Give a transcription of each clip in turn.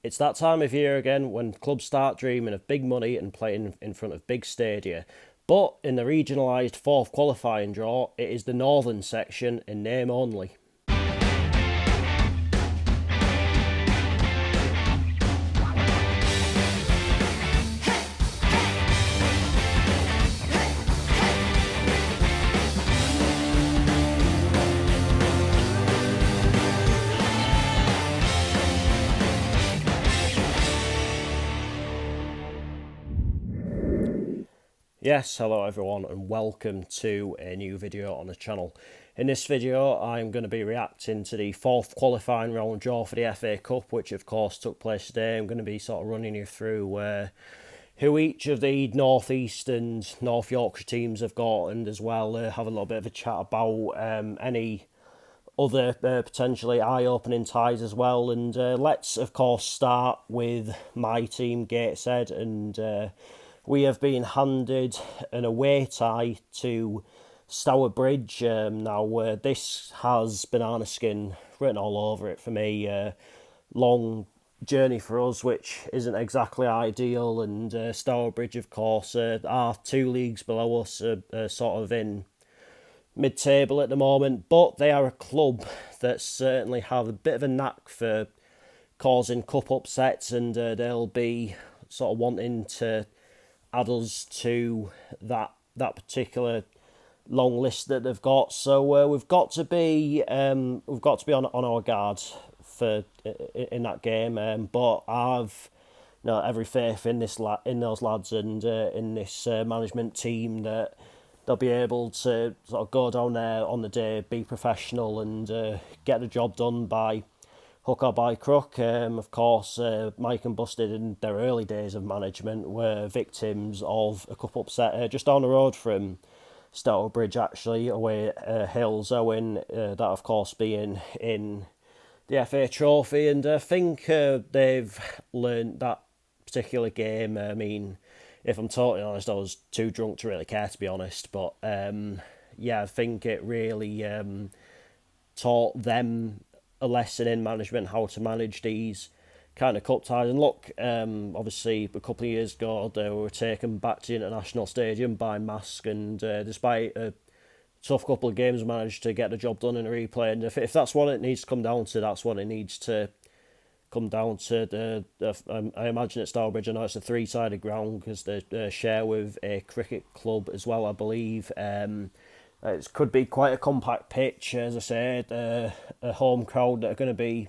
It's that time of year again when clubs start dreaming of big money and playing in front of big stadia. But in the regionalised fourth qualifying draw, it is the northern section in name only. Yes, hello everyone and welcome to a new video on the channel. In this video I'm going to be reacting to the fourth qualifying round draw for the FA Cup, which of course took place today. I'm going to be sort of running you through who each of the North East and North Yorkshire teams have got, and as well have a little bit of a chat about any other potentially eye-opening ties as well. And let's of course start with my team, Gateshead, and we have been handed an away tie to Stourbridge. This has banana skin written all over it for me. Long journey for us, which isn't exactly ideal. And Stourbridge, of course, are 2 leagues below us, sort of in mid-table at the moment. But they are a club that certainly have a bit of a knack for causing cup upsets, and they'll be sort of wanting to add us to that particular long list that they've got. So we've got to be on our guard for in that game. But I've every faith in in those lads and in this management team that they'll be able to sort of go down there on the day, be professional, and get the job done by hook or by crook. Of course, Mike and Busted in their early days of management were victims of a cup upset just down the road from Stourbridge, actually, away at Hills Owen, that of course being in the FA Trophy. And I think they've learnt that particular game. I mean, if I'm totally honest, I was too drunk to really care, to be honest. But I think it really taught them a lesson in management, how to manage these kind of cup ties. And look, obviously a couple of years ago they were taken back to the International Stadium by Mask, and despite a tough couple of games, managed to get the job done in a replay. And if that's what it needs to come down to, that's what it needs to come down to. I imagine at Stourbridge, I know it's a three-sided ground because they share with a cricket club as well, I believe. It could be quite a compact pitch, as I said, a home crowd that are going to be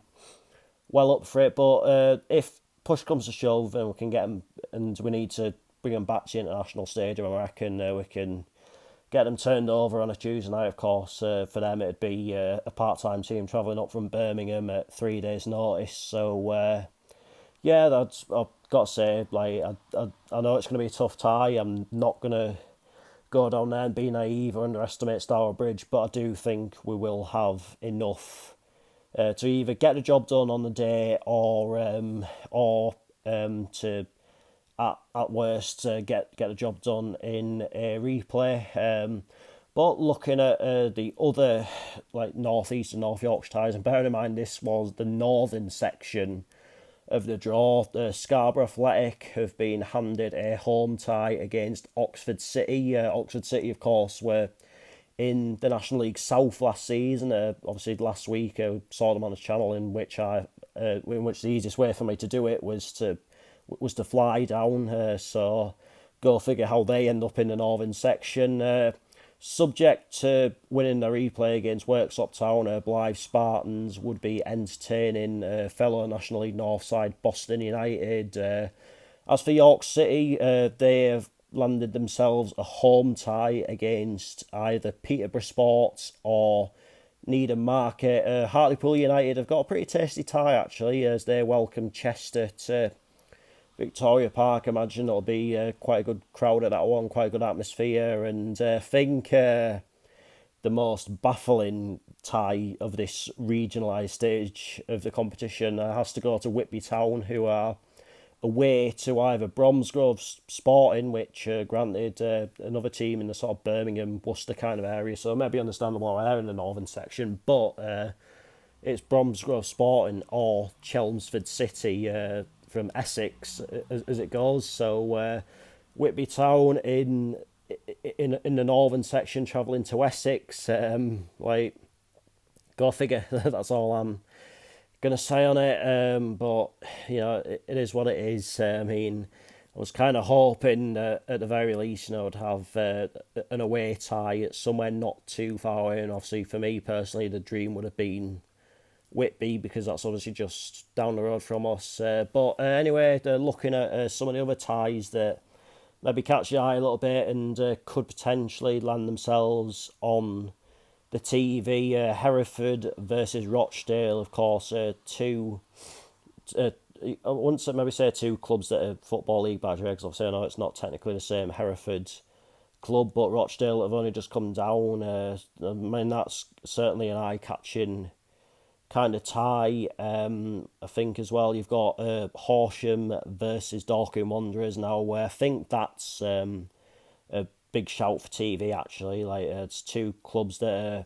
well up for it. But if push comes to shove and we can get them, and we need to bring them back to the International Stadium, I reckon we can get them turned over on a Tuesday night. Of course, for them it'd be a part-time team travelling up from Birmingham at 3 days' notice. So I've got to say, I know it's going to be a tough tie. I'm not going to go down there and be naive or underestimate Stourbridge, but I do think we will have enough to either get the job done on the day or to at worst get the job done in a replay. But looking at the other North East and North Yorkshire ties, and bearing in mind this was the northern section of the draw, the Scarborough Athletic have been handed a home tie against Oxford City. Oxford City, of course, were in the National League South last season. Obviously, last week I saw them on the channel, in which the easiest way for me to do it was to fly down. So go figure how they end up in the northern section. Subject to winning the replay against Worksop Town, Blythe Spartans would be entertaining fellow National League North side Boston United. As for York City, they have landed themselves a home tie against either Peterborough Sports or Needham Market. Hartlepool United have got a pretty tasty tie, actually, as they welcome Chester to Victoria Park. I imagine it'll be quite a good crowd at that one, quite a good atmosphere. And I think the most baffling tie of this regionalised stage of the competition has to go to Whitby Town, who are away to either Bromsgrove Sporting, which granted another team in the sort of Birmingham, Worcester kind of area, so maybe understandable they're in the northern section. But it's Bromsgrove Sporting or Chelmsford City from Essex as it goes. So Whitby Town in the northern section travelling to Essex. Like, go figure. That's all I'm gonna say on it. But you know, it is what it is. I mean, I was kind of hoping at the very least, you know, I'd have an away tie somewhere not too far away. And obviously, for me personally, the dream would have been Whitby, because that's obviously just down the road from us. But anyway, looking at some of the other ties that maybe catch your eye a little bit and could potentially land themselves on the TV. Hereford versus Rochdale, of course, two. I wouldn't maybe say two clubs that are Football League badge because obviously I know it's not technically the same Hereford club, but Rochdale have only just come down. I mean, that's certainly an eye-catching kind of tie. I think as well you've got Horsham versus Dorking Wanderers now, where I think that's a big shout for TV actually. Like, it's two clubs that are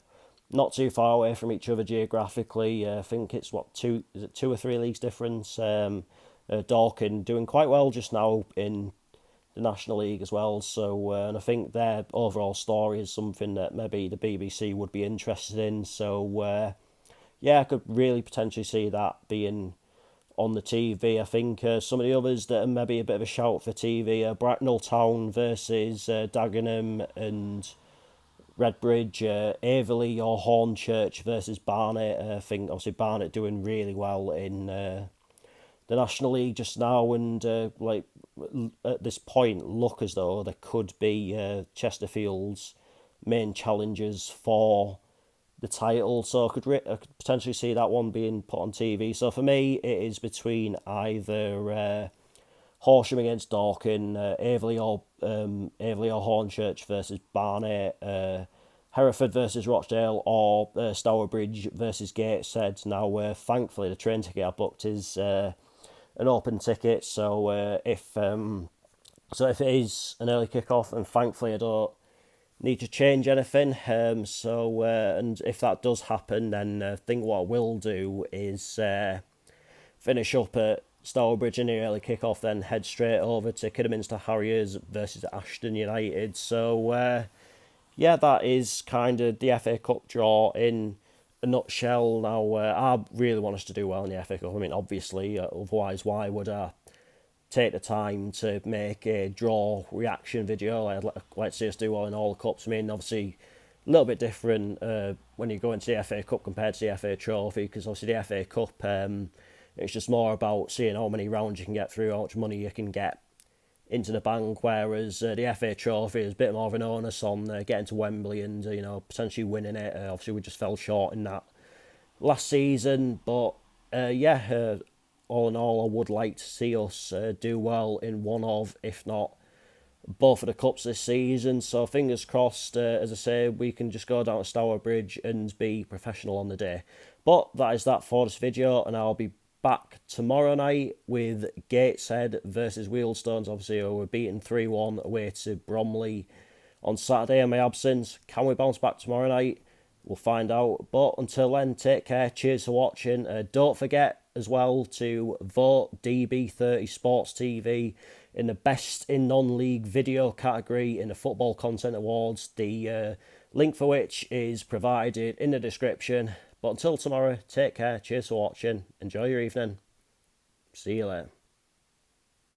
not too far away from each other geographically. I think it's two or three leagues difference. Dorking doing quite well just now in the National League as well. So and I think their overall story is something that maybe the BBC would be interested in. So yeah, I could really potentially see that being on the TV. I think some of the others that are maybe a bit of a shout for TV are Bracknell Town versus Dagenham and Redbridge, Averley or Hornchurch versus Barnet. I think obviously Barnet doing really well in the National League just now, and like at this point look as though there could be Chesterfield's main challengers for the title. So I could potentially see that one being put on TV. So for me, it is between either Horsham against Dorking, Averley or Hornchurch versus Barnet, Hereford versus Rochdale, or Stourbridge versus Gateshead. Now, thankfully, the train ticket I booked is an open ticket. So if it is an early kickoff, and thankfully I don't need to change anything. And if that does happen, then I think what I will do is finish up at Stourbridge in the early kickoff, then head straight over to Kidderminster Harriers versus Ashton United. So yeah, that is kind of the FA Cup draw in a nutshell. Now, I really want us to do well in the FA Cup. I mean, obviously, otherwise, why would I take the time to make a draw reaction video? I'd like to see us do well in all the cups. I mean, obviously, a little bit different when you go into the FA Cup compared to the FA Trophy, because obviously the FA Cup, it's just more about seeing how many rounds you can get through, how much money you can get into the bank, whereas the FA Trophy is a bit more of an onus on getting to Wembley and potentially winning it. Obviously, we just fell short in that last season, but yeah, all in all, I would like to see us do well in one of, if not both of the cups this season. So fingers crossed, as I say, we can just go down to Stourbridge and be professional on the day. But that is that for this video, and I'll be back tomorrow night with Gateshead versus Wealdstones. Obviously, we were beaten 3-1 away to Bromley on Saturday in my absence. Can we bounce back tomorrow night? We'll find out. But until then, take care. Cheers for watching. Don't forget as well to vote DB30 Sports TV in the Best in Non-League Video category in the Football Content Awards. The link for which is provided in the description. But until tomorrow, take care. Cheers for watching. Enjoy your evening. See you later.